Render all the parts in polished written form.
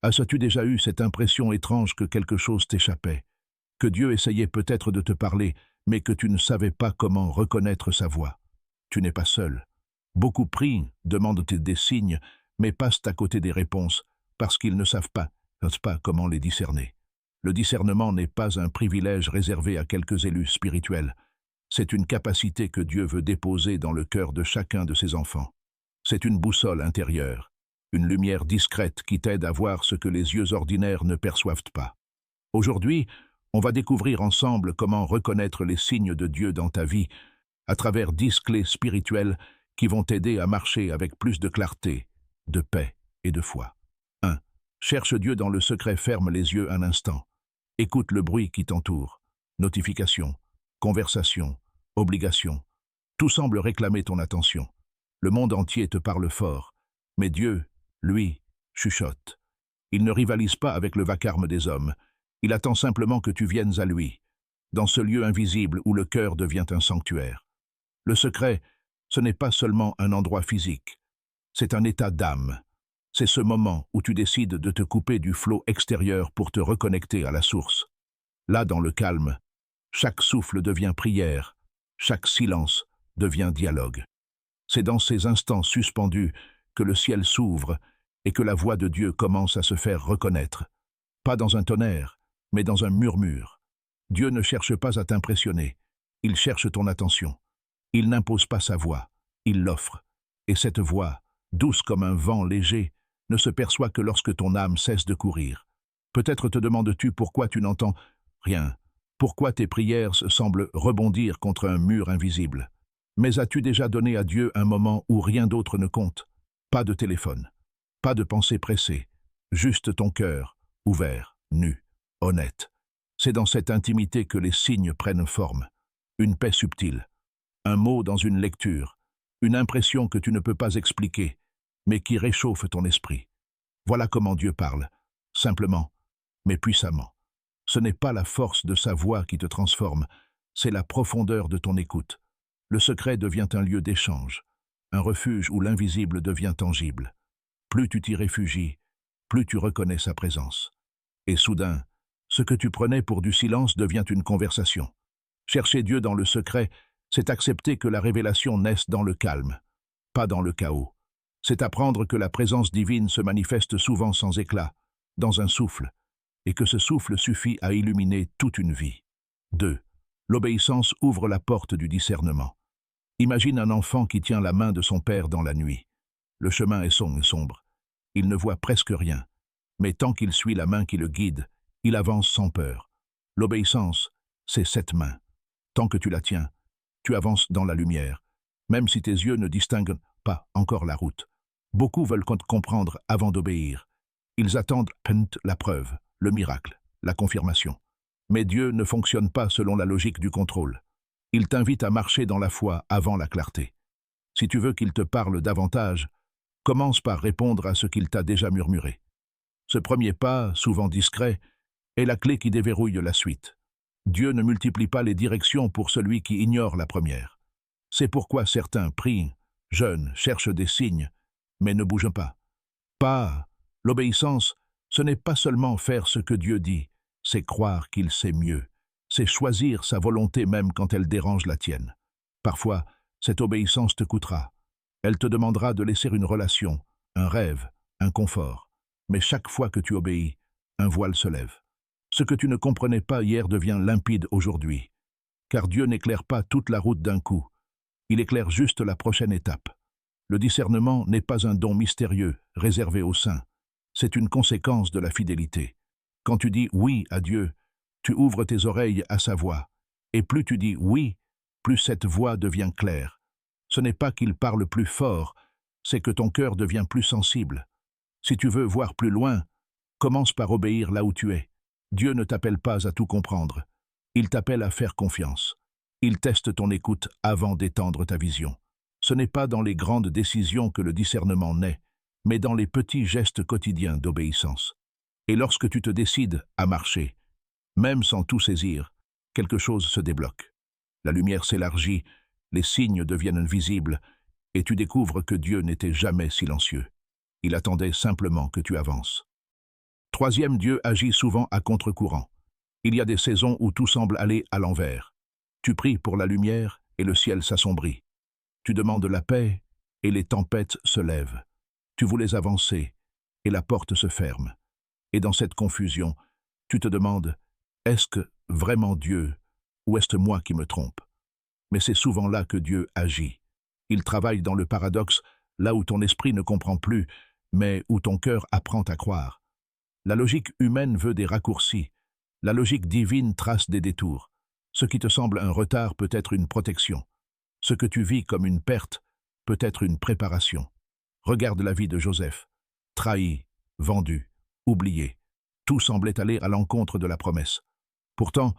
As-tu déjà eu cette impression étrange que quelque chose t'échappait, que Dieu essayait peut-être de te parler, mais que tu ne savais pas comment reconnaître sa voix? Tu n'es pas seul. Beaucoup prient, demandent des signes, mais passent à côté des réponses, parce qu'ils ne savent pas comment les discerner. Le discernement n'est pas un privilège réservé à quelques élus spirituels. C'est une capacité que Dieu veut déposer dans le cœur de chacun de ses enfants. C'est une boussole intérieure, une lumière discrète qui t'aide à voir ce que les yeux ordinaires ne perçoivent pas. Aujourd'hui, on va découvrir ensemble comment reconnaître les signes de Dieu dans ta vie à travers 10 clés spirituelles qui vont t'aider à marcher avec plus de clarté, de paix et de foi. 1. Cherche Dieu dans le secret, ferme les yeux un instant. Écoute le bruit qui t'entoure. Notifications, conversations, obligations. Tout semble réclamer ton attention. Le monde entier te parle fort, mais Dieu, lui, chuchote. Il ne rivalise pas avec le vacarme des hommes. Il attend simplement que tu viennes à lui, dans ce lieu invisible où le cœur devient un sanctuaire. Le secret, ce n'est pas seulement un endroit physique, c'est un état d'âme. C'est ce moment où tu décides de te couper du flot extérieur pour te reconnecter à la source. Là, dans le calme, chaque souffle devient prière, chaque silence devient dialogue. C'est dans ces instants suspendus que le ciel s'ouvre et que la voix de Dieu commence à se faire reconnaître. Pas dans un tonnerre, mais dans un murmure. Dieu ne cherche pas à t'impressionner, il cherche ton attention. Il n'impose pas sa voix, il l'offre. Et cette voix, douce comme un vent léger, ne se perçoit que lorsque ton âme cesse de courir. Peut-être te demandes-tu pourquoi tu n'entends rien, pourquoi tes prières semblent rebondir contre un mur invisible. Mais as-tu déjà donné à Dieu un moment où rien d'autre ne compte? Pas de téléphone, pas de pensée pressée, juste ton cœur, ouvert, nu, honnête. C'est dans cette intimité que les signes prennent forme. Une paix subtile, un mot dans une lecture, une impression que tu ne peux pas expliquer, mais qui réchauffe ton esprit. Voilà comment Dieu parle, simplement, mais puissamment. Ce n'est pas la force de sa voix qui te transforme, c'est la profondeur de ton écoute. Le secret devient un lieu d'échange, un refuge où l'invisible devient tangible. Plus tu t'y réfugies, plus tu reconnais sa présence. Et soudain, ce que tu prenais pour du silence devient une conversation. Chercher Dieu dans le secret, c'est accepter que la révélation naisse dans le calme, pas dans le chaos. C'est apprendre que la présence divine se manifeste souvent sans éclat, dans un souffle, et que ce souffle suffit à illuminer toute une vie. 2. L'obéissance ouvre la porte du discernement. Imagine un enfant qui tient la main de son père dans la nuit. Le chemin est sombre. Il ne voit presque rien. Mais tant qu'il suit la main qui le guide, il avance sans peur. L'obéissance, c'est cette main. Tant que tu la tiens, tu avances dans la lumière, même si tes yeux ne distinguent pas encore la route. Beaucoup veulent comprendre avant d'obéir. Ils attendent la preuve, le miracle, la confirmation. Mais Dieu ne fonctionne pas selon la logique du contrôle. Il t'invite à marcher dans la foi avant la clarté. Si tu veux qu'il te parle davantage, commence par répondre à ce qu'il t'a déjà murmuré. Ce premier pas, souvent discret, est la clé qui déverrouille la suite. Dieu ne multiplie pas les directions pour celui qui ignore la première. C'est pourquoi certains prient, jeûnent, cherchent des signes, mais ne bougent pas. L'obéissance, ce n'est pas seulement faire ce que Dieu dit, c'est croire qu'il sait mieux. C'est choisir sa volonté même quand elle dérange la tienne. Parfois, cette obéissance te coûtera. Elle te demandera de laisser une relation, un rêve, un confort. Mais chaque fois que tu obéis, un voile se lève. Ce que tu ne comprenais pas hier devient limpide aujourd'hui. Car Dieu n'éclaire pas toute la route d'un coup. Il éclaire juste la prochaine étape. Le discernement n'est pas un don mystérieux, réservé aux saints. C'est une conséquence de la fidélité. Quand tu dis oui à Dieu, tu ouvres tes oreilles à sa voix. Et plus tu dis oui, plus cette voix devient claire. Ce n'est pas qu'il parle plus fort, c'est que ton cœur devient plus sensible. Si tu veux voir plus loin, commence par obéir là où tu es. Dieu ne t'appelle pas à tout comprendre. Il t'appelle à faire confiance. Il teste ton écoute avant d'étendre ta vision. Ce n'est pas dans les grandes décisions que le discernement naît, mais dans les petits gestes quotidiens d'obéissance. Et lorsque tu te décides à marcher, même sans tout saisir, quelque chose se débloque. La lumière s'élargit, les signes deviennent visibles, et tu découvres que Dieu n'était jamais silencieux. Il attendait simplement que tu avances. Troisième, Dieu agit souvent à contre-courant. Il y a des saisons où tout semble aller à l'envers. Tu pries pour la lumière et le ciel s'assombrit. Tu demandes la paix et les tempêtes se lèvent. Tu voulais avancer et la porte se ferme. Et dans cette confusion, tu te demandes, est-ce que vraiment Dieu ou est-ce moi qui me trompe? Mais c'est souvent là que Dieu agit. Il travaille dans le paradoxe, là où ton esprit ne comprend plus, mais où ton cœur apprend à croire. La logique humaine veut des raccourcis. La logique divine trace des détours. Ce qui te semble un retard peut être une protection. Ce que tu vis comme une perte peut être une préparation. Regarde la vie de Joseph. Trahi, vendu, oublié. Tout semblait aller à l'encontre de la promesse. Pourtant,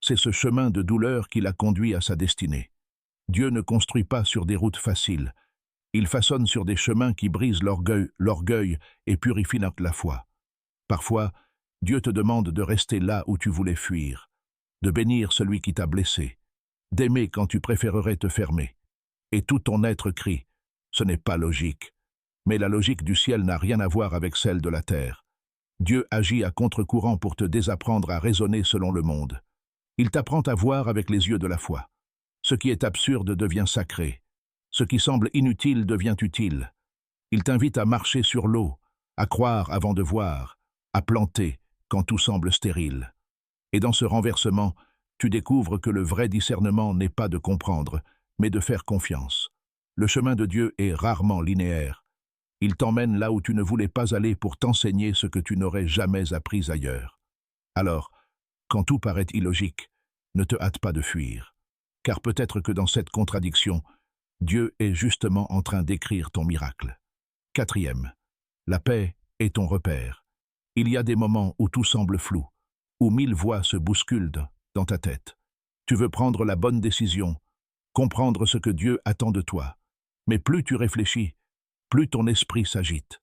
c'est ce chemin de douleur qui l'a conduit à sa destinée. Dieu ne construit pas sur des routes faciles. Il façonne sur des chemins qui brisent l'orgueil et purifient la foi. Parfois, Dieu te demande de rester là où tu voulais fuir, de bénir celui qui t'a blessé, d'aimer quand tu préférerais te fermer. Et tout ton être crie, ce n'est pas logique. Mais la logique du ciel n'a rien à voir avec celle de la terre. Dieu agit à contre-courant pour te désapprendre à raisonner selon le monde. Il t'apprend à voir avec les yeux de la foi. Ce qui est absurde devient sacré. Ce qui semble inutile devient utile. Il t'invite à marcher sur l'eau, à croire avant de voir, à planter quand tout semble stérile. Et dans ce renversement, tu découvres que le vrai discernement n'est pas de comprendre, mais de faire confiance. Le chemin de Dieu est rarement linéaire. Il t'emmène là où tu ne voulais pas aller pour t'enseigner ce que tu n'aurais jamais appris ailleurs. Alors, quand tout paraît illogique, ne te hâte pas de fuir. Car peut-être que dans cette contradiction, Dieu est justement en train d'écrire ton miracle. Quatrième, la paix est ton repère. Il y a des moments où tout semble flou, où 1000 voix se bousculent dans ta tête. Tu veux prendre la bonne décision, comprendre ce que Dieu attend de toi. Mais plus tu réfléchis, plus ton esprit s'agite.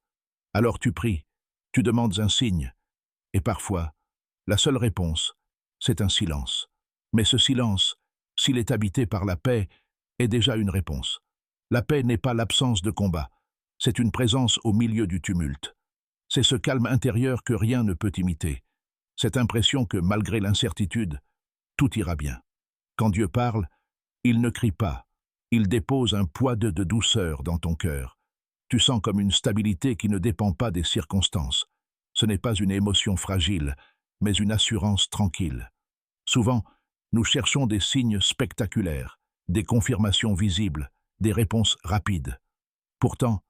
Alors tu pries, tu demandes un signe, et parfois, la seule réponse, c'est un silence. Mais ce silence, s'il est habité par la paix, est déjà une réponse. La paix n'est pas l'absence de combat, c'est une présence au milieu du tumulte. C'est ce calme intérieur que rien ne peut imiter. Cette impression que, malgré l'incertitude, tout ira bien. Quand Dieu parle, il ne crie pas, il dépose un poids de douceur dans ton cœur. Tu sens comme une stabilité qui ne dépend pas des circonstances. Ce n'est pas une émotion fragile, mais une assurance tranquille. Souvent, nous cherchons des signes spectaculaires, des confirmations visibles, des réponses rapides. Pourtant,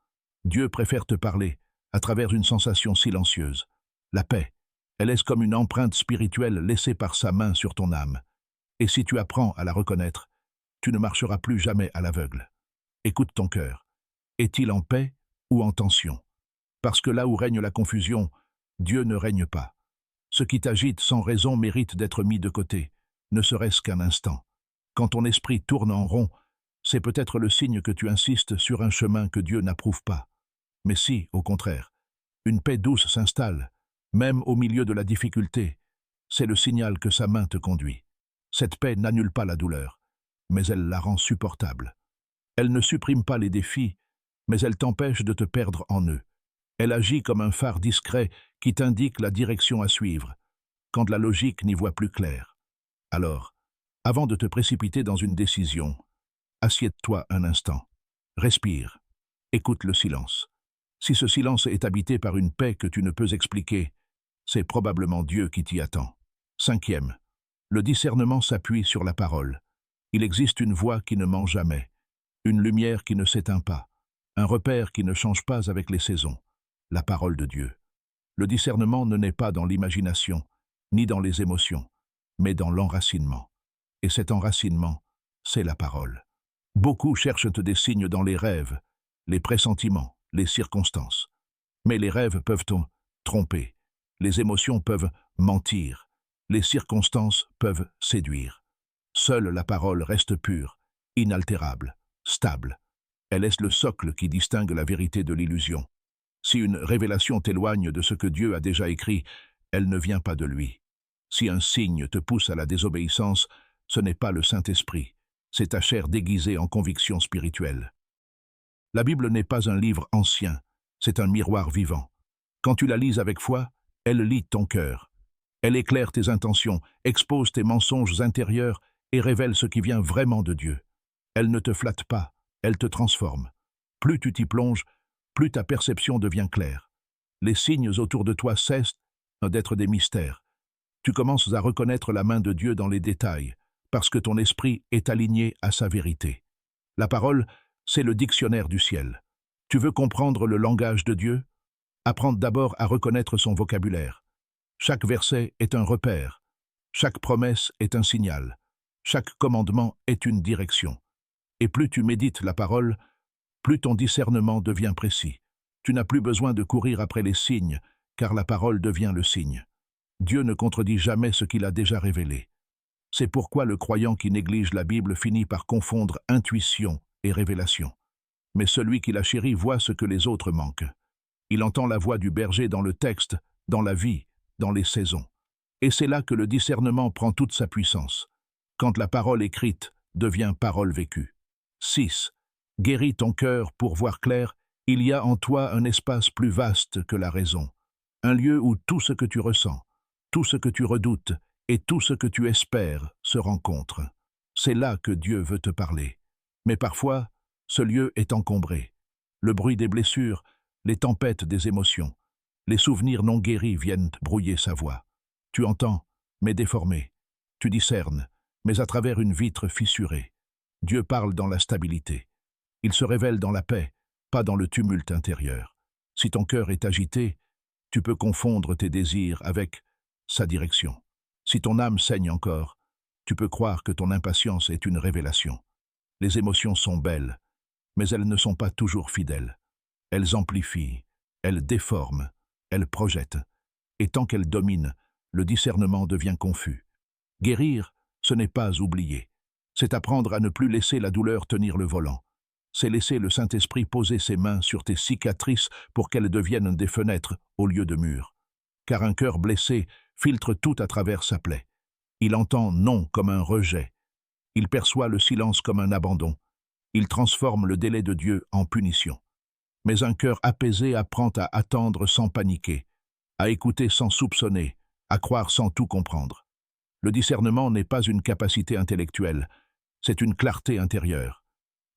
Dieu préfère te parler à travers une sensation silencieuse. La paix, elle est comme une empreinte spirituelle laissée par sa main sur ton âme. Et si tu apprends à la reconnaître, tu ne marcheras plus jamais à l'aveugle. Écoute ton cœur. Est-il en paix ou en tension? Parce que là où règne la confusion, Dieu ne règne pas. Ce qui t'agite sans raison mérite d'être mis de côté, ne serait-ce qu'un instant. Quand ton esprit tourne en rond, c'est peut-être le signe que tu insistes sur un chemin que Dieu n'approuve pas. Mais si, au contraire, une paix douce s'installe, même au milieu de la difficulté, c'est le signal que sa main te conduit. Cette paix n'annule pas la douleur, mais elle la rend supportable. Elle ne supprime pas les défis, mais elle t'empêche de te perdre en eux. Elle agit comme un phare discret qui t'indique la direction à suivre, quand la logique n'y voit plus clair. Alors, avant de te précipiter dans une décision, assieds-toi un instant, respire, écoute le silence. Si ce silence est habité par une paix que tu ne peux expliquer, c'est probablement Dieu qui t'y attend. Cinquième, le discernement s'appuie sur la parole. Il existe une voix qui ne ment jamais, une lumière qui ne s'éteint pas, un repère qui ne change pas avec les saisons, la parole de Dieu. Le discernement ne naît pas dans l'imagination, ni dans les émotions, mais dans l'enracinement. Et cet enracinement, c'est la parole. Beaucoup cherchent des signes dans les rêves, les pressentiments, les circonstances. Mais les rêves peuvent tromper, les émotions peuvent mentir, les circonstances peuvent séduire. Seule la parole reste pure, inaltérable, stable. Elle est le socle qui distingue la vérité de l'illusion. Si une révélation t'éloigne de ce que Dieu a déjà écrit, elle ne vient pas de lui. Si un signe te pousse à la désobéissance, ce n'est pas le Saint-Esprit, c'est ta chair déguisée en conviction spirituelle. La Bible n'est pas un livre ancien, c'est un miroir vivant. Quand tu la lis avec foi, Elle lit ton cœur. Elle éclaire tes intentions, expose tes mensonges intérieurs et révèle ce qui vient vraiment de Dieu. Elle ne te flatte pas, elle te transforme. Plus tu t'y plonges, plus ta perception devient claire. Les signes autour de toi cessent d'être des mystères. Tu commences à reconnaître la main de Dieu dans les détails, parce que ton esprit est aligné à sa vérité. La parole, c'est le dictionnaire du ciel. Tu veux comprendre le langage de Dieu? Apprends d'abord à reconnaître son vocabulaire. Chaque verset est un repère. Chaque promesse est un signal. Chaque commandement est une direction. Et plus tu médites la parole, plus ton discernement devient précis. Tu n'as plus besoin de courir après les signes, car la parole devient le signe. Dieu ne contredit jamais ce qu'il a déjà révélé. C'est pourquoi le croyant qui néglige la Bible finit par confondre intuition et révélation. Mais celui qui la chérit voit ce que les autres manquent. Il entend la voix du berger dans le texte, dans la vie, dans les saisons. Et c'est là que le discernement prend toute sa puissance, quand la parole écrite devient parole vécue. 6. Guéris ton cœur pour voir clair, il y a en toi un espace plus vaste que la raison, un lieu où tout ce que tu ressens, tout ce que tu redoutes et tout ce que tu espères se rencontrent. C'est là que Dieu veut te parler. Mais parfois, ce lieu est encombré. Le bruit des blessures, les tempêtes des émotions, les souvenirs non guéris viennent brouiller sa voix. Tu entends, mais déformé. Tu discernes, mais à travers une vitre fissurée. Dieu parle dans la stabilité. Il se révèle dans la paix, pas dans le tumulte intérieur. Si ton cœur est agité, tu peux confondre tes désirs avec sa direction. Si ton âme saigne encore, tu peux croire que ton impatience est une révélation. Les émotions sont belles, mais elles ne sont pas toujours fidèles. Elles amplifient, elles déforment, elles projettent. Et tant qu'elles dominent, le discernement devient confus. Guérir, ce n'est pas oublier. C'est apprendre à ne plus laisser la douleur tenir le volant. C'est laisser le Saint-Esprit poser ses mains sur tes cicatrices pour qu'elles deviennent des fenêtres au lieu de murs. Car un cœur blessé filtre tout à travers sa plaie. Il entend non comme un rejet. Il perçoit le silence comme un abandon. Il transforme le délai de Dieu en punition. Mais un cœur apaisé apprend à attendre sans paniquer, à écouter sans soupçonner, à croire sans tout comprendre. Le discernement n'est pas une capacité intellectuelle, c'est une clarté intérieure.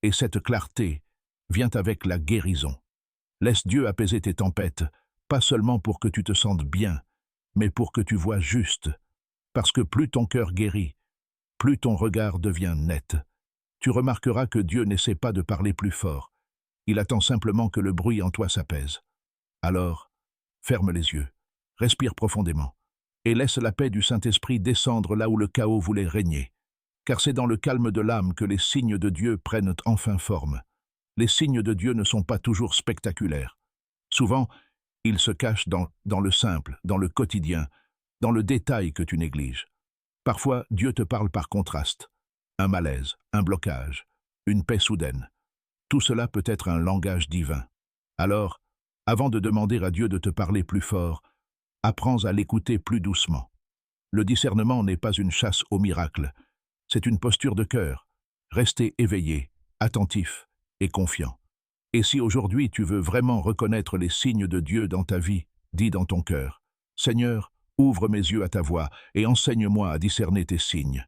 Et cette clarté vient avec la guérison. Laisse Dieu apaiser tes tempêtes, pas seulement pour que tu te sentes bien, mais pour que tu vois juste. Parce que plus ton cœur guérit, plus ton regard devient net. Tu remarqueras que Dieu n'essaie pas de parler plus fort. Il attend simplement que le bruit en toi s'apaise. Alors, ferme les yeux, respire profondément, et laisse la paix du Saint-Esprit descendre là où le chaos voulait régner. Car c'est dans le calme de l'âme que les signes de Dieu prennent enfin forme. Les signes de Dieu ne sont pas toujours spectaculaires. Souvent, ils se cachent dans le simple, dans le quotidien, dans le détail que tu négliges. Parfois, Dieu te parle par contraste. Un malaise, un blocage, une paix soudaine. Tout cela peut être un langage divin. Alors, avant de demander à Dieu de te parler plus fort, apprends à l'écouter plus doucement. Le discernement n'est pas une chasse aux miracles. C'est une posture de cœur. Rester éveillé, attentif et confiant. Et si aujourd'hui tu veux vraiment reconnaître les signes de Dieu dans ta vie, dis dans ton cœur, « Seigneur, ouvre mes yeux à ta voix et enseigne-moi à discerner tes signes. »